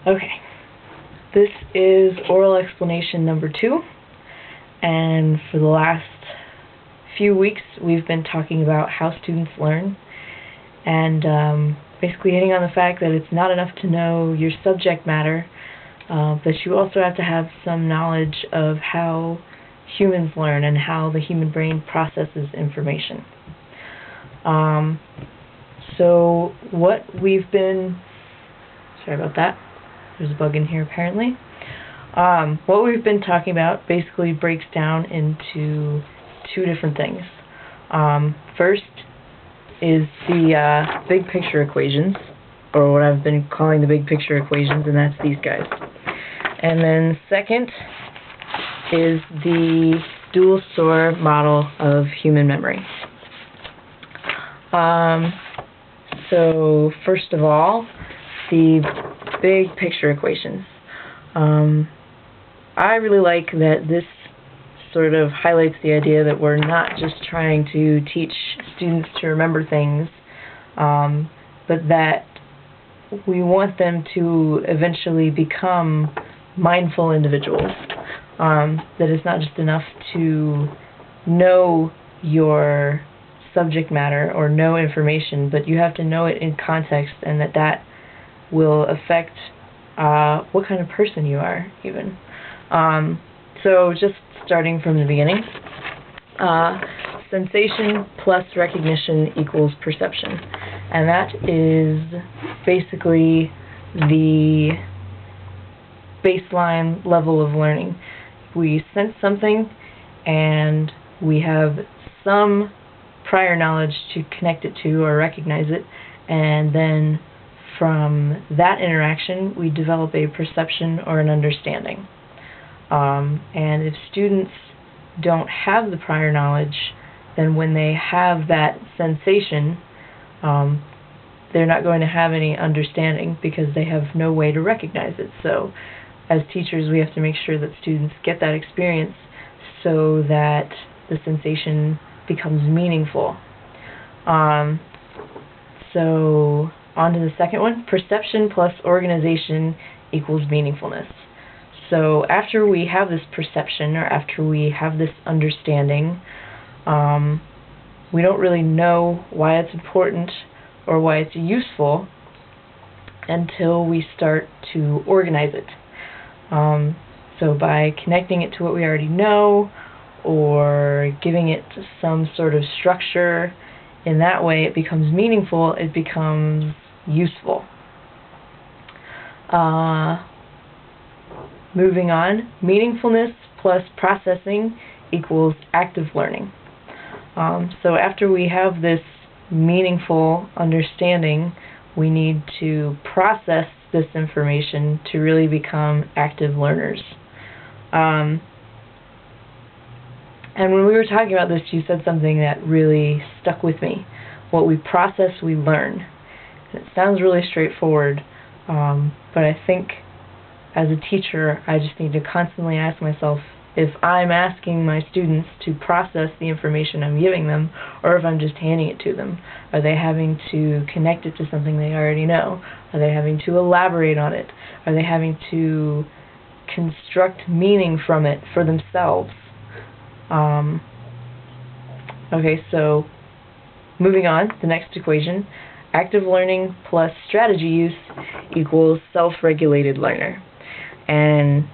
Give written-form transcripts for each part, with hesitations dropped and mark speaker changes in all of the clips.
Speaker 1: Okay, this is oral explanation number 2, and for the last few weeks we've been talking about how students learn, and basically hitting on the fact that it's not enough to know your subject matter, but you also have to have some knowledge of how humans learn and how the human brain processes information. So what we've been, sorry about that, there's a bug in here apparently. What we've been talking about basically breaks down into 2 different things. First is the big picture equations, or what I've been calling the big picture equations, and that's these guys. And then second is the dual store model of human memory. So first of all, the big picture equations. I really like that this sort of highlights the idea that we're not just trying to teach students to remember things, but that we want them to eventually become mindful individuals. That it's not just enough to know your subject matter or know information, but you have to know it in context, and that will affect what kind of person you are, even. So just starting from the beginning, sensation plus recognition equals perception, and that is basically the baseline level of learning. We sense something and we have some prior knowledge to connect it to or recognize it, and then from that interaction we develop a perception or an understanding. And if students don't have the prior knowledge, then when they have that sensation, they're not going to have any understanding because they have no way to recognize it. So as teachers, we have to make sure that students get that experience so that the sensation becomes meaningful. So on to the second one, perception plus organization equals meaningfulness. So after we have this perception, or after we have this understanding, we don't really know why it's important or why it's useful until we start to organize it. So by connecting it to what we already know, or giving it some sort of structure, in that way it becomes meaningful, it becomes useful. Moving on, meaningfulness plus processing equals active learning. So after we have this meaningful understanding, we need to process this information to really become active learners. And when we were talking about this, you said something that really stuck with me. What we process, we learn. And it sounds really straightforward, but I think as a teacher, I just need to constantly ask myself if I'm asking my students to process the information I'm giving them, or if I'm just handing it to them. Are they having to connect it to something they already know? Are they having to elaborate on it? Are they having to construct meaning from it for themselves? Okay, so moving on, the next equation, active learning plus strategy use equals self-regulated learner. And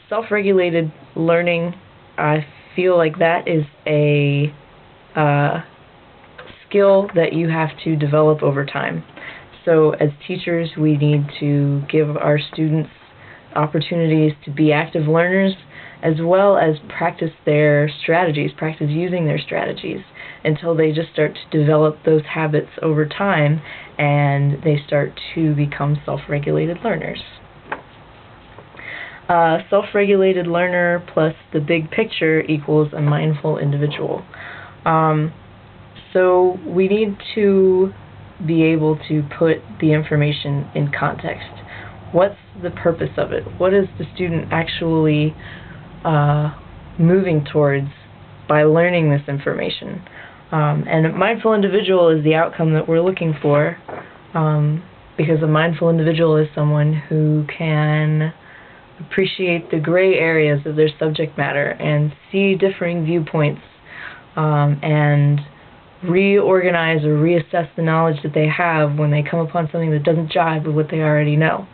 Speaker 1: self-regulated learning, I feel like that is a skill that you have to develop over time. So as teachers, we need to give our students opportunities to be active learners, as well as practice their strategies, practice using their strategies, until they just start to develop those habits over time and they start to become self-regulated learners. Self-regulated learner plus the big picture equals a mindful individual. So we need to be able to put the information in context. What's the purpose of it? What is the student actually moving towards by learning this information? And a mindful individual is the outcome that we're looking for. because a mindful individual is someone who can appreciate the gray areas of their subject matter and see differing viewpoints, and reorganize or reassess the knowledge that they have when they come upon something that doesn't jive with what they already know.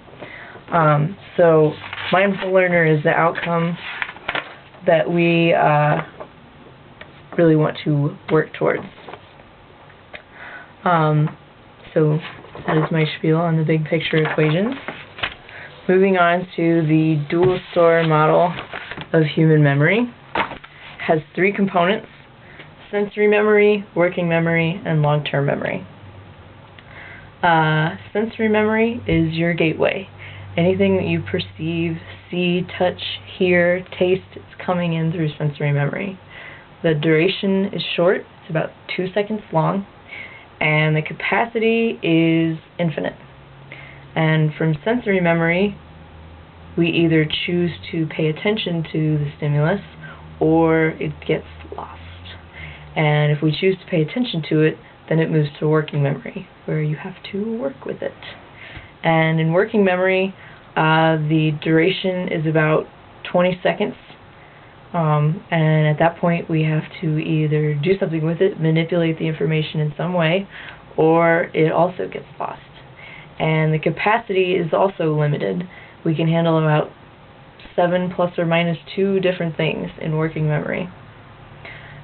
Speaker 1: So mindful learner is the outcome that we really want to work towards. So that is my spiel on the big picture equations. Moving on to the dual store model of human memory. It has 3 components: sensory memory, working memory, and long-term memory. Sensory memory is your gateway. Anything that you perceive, see, touch, hear, taste is coming in through sensory memory. The duration is short, it's about 2 seconds long, and the capacity is infinite. And from sensory memory, we either choose to pay attention to the stimulus or it gets lost. And if we choose to pay attention to it, then it moves to working memory, where you have to work with it. And in working memory, the duration is about 20 seconds. And at that point, we have to either do something with it, manipulate the information in some way, or it also gets lost. And the capacity is also limited. We can handle about 7 plus or minus 2 different things in working memory.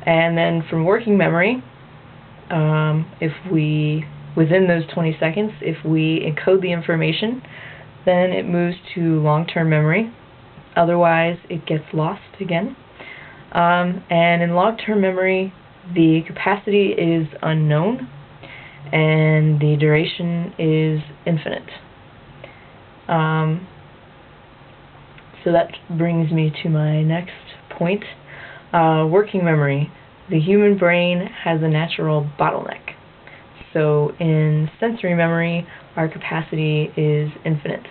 Speaker 1: And then from working memory, within those 20 seconds, if we encode the information, then it moves to long-term memory. Otherwise, it gets lost again. And in long-term memory, the capacity is unknown, and the duration is infinite. So that brings me to my next point. Working memory. The human brain has a natural bottleneck. So in sensory memory, our capacity is infinite.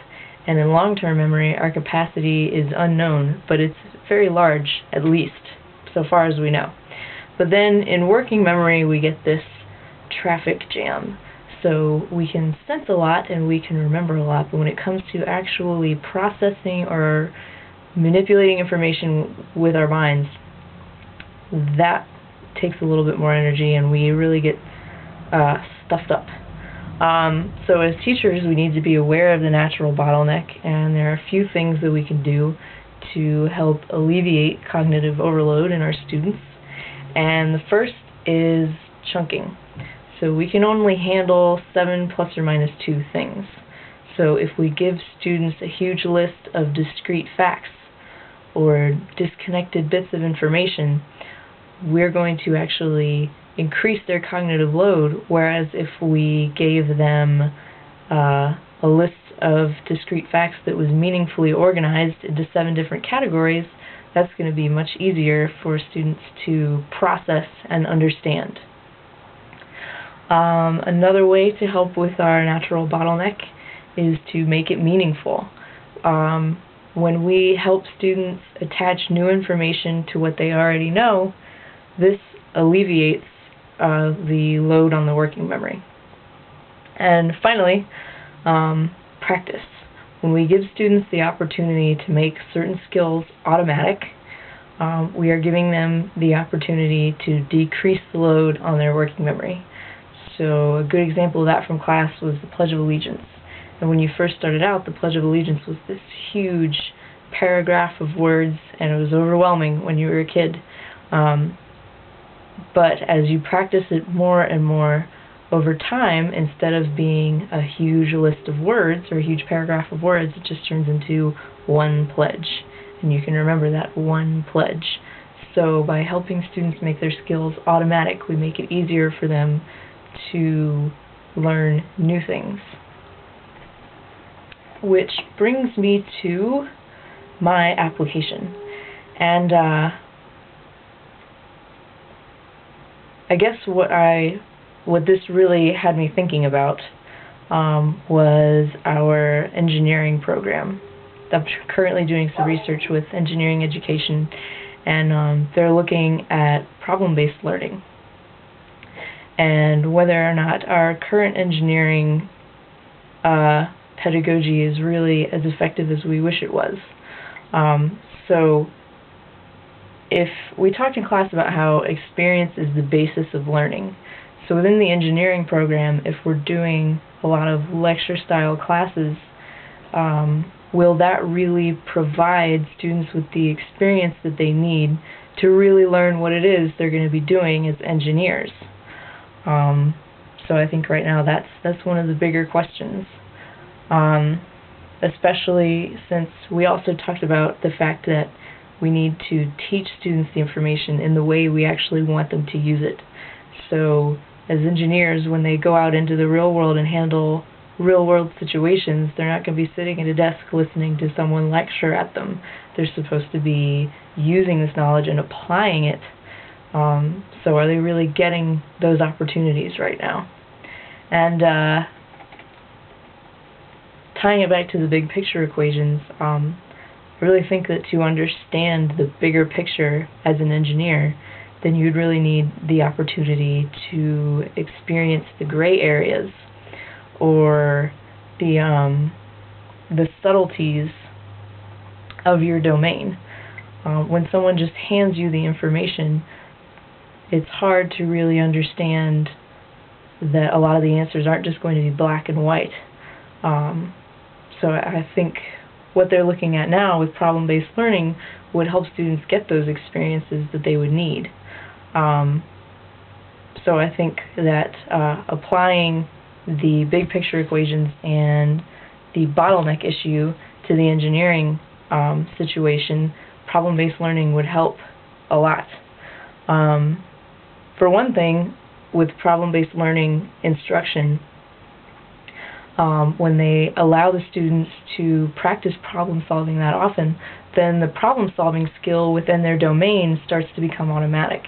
Speaker 1: And in long-term memory, our capacity is unknown, but it's very large, at least, so far as we know. But then in working memory, we get this traffic jam. So we can sense a lot and we can remember a lot, but when it comes to actually processing or manipulating information with our minds, that takes a little bit more energy and we really get stuffed up. So as teachers, we need to be aware of the natural bottleneck, and there are a few things that we can do to help alleviate cognitive overload in our students. And the first is chunking. So we can only handle 7 plus or minus 2 things. So if we give students a huge list of discrete facts or disconnected bits of information, we're going to actually increase their cognitive load, whereas if we gave them a list of discrete facts that was meaningfully organized into 7 different categories, that's going to be much easier for students to process and understand. Another way to help with our natural bottleneck is to make it meaningful. When we help students attach new information to what they already know, this alleviates the load on the working memory. And finally, practice. When we give students the opportunity to make certain skills automatic, we are giving them the opportunity to decrease the load on their working memory. So a good example of that from class was the Pledge of Allegiance. And when you first started out, the Pledge of Allegiance was this huge paragraph of words, and it was overwhelming when you were a kid. But as you practice it more and more over time, instead of being a huge list of words or a huge paragraph of words, it just turns into one pledge. And you can remember that one pledge. So by helping students make their skills automatic, we make it easier for them to learn new things. Which brings me to my application. And I guess what this really had me thinking about was our engineering program. I'm currently doing some research with engineering education, and they're looking at problem-based learning and whether or not our current engineering pedagogy is really as effective as we wish it was. So if we talked in class about how experience is the basis of learning, so within the engineering program, if we're doing a lot of lecture-style classes, will that really provide students with the experience that they need to really learn what it is they're going to be doing as engineers? So I think right now that's one of the bigger questions, especially since we also talked about the fact that we need to teach students the information in the way we actually want them to use it. So as engineers, when they go out into the real world and handle real-world situations, they're not going to be sitting at a desk listening to someone lecture at them. They're supposed to be using this knowledge and applying it. So are they really getting those opportunities right now? And tying it back to the big picture equations, I really think that to understand the bigger picture as an engineer, then you'd really need the opportunity to experience the gray areas, or the subtleties of your domain. When someone just hands you the information, it's hard to really understand that a lot of the answers aren't just going to be black and white. So I think what they're looking at now with problem-based learning would help students get those experiences that they would need. So I think that applying the big picture equations and the bottleneck issue to the engineering situation, problem-based learning would help a lot. For one thing, with problem-based learning instruction, when they allow the students to practice problem solving that often, then the problem solving skill within their domain starts to become automatic.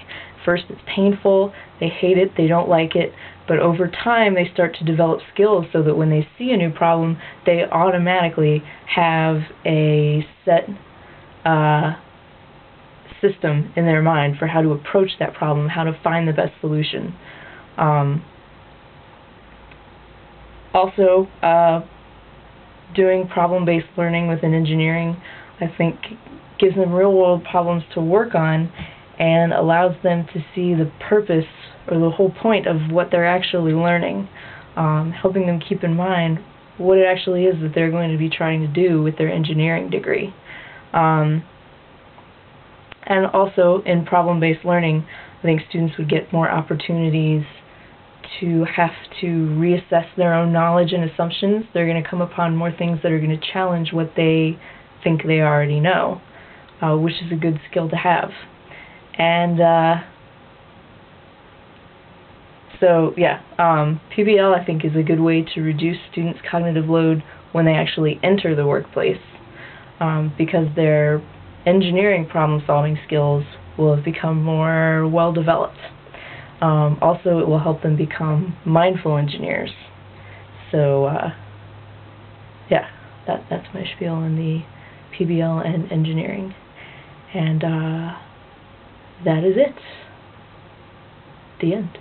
Speaker 1: First it's painful, they hate it, they don't like it, but over time they start to develop skills so that when they see a new problem, they automatically have a set system in their mind for how to approach that problem, how to find the best solution. Also, doing problem-based learning within engineering, I think, gives them real-world problems to work on and allows them to see the purpose or the whole point of what they're actually learning, helping them keep in mind what it actually is that they're going to be trying to do with their engineering degree. And also, in problem-based learning, I think students would get more opportunities to have to reassess their own knowledge and assumptions. They're going to come upon more things that are going to challenge what they think they already know, which is a good skill to have. And so, yeah, PBL, I think, is a good way to reduce students' cognitive load when they actually enter the workplace, because their engineering problem-solving skills will have become more well-developed. Also, it will help them become mindful engineers. So, yeah, that's my spiel on the PBL and engineering. And that is it. The end.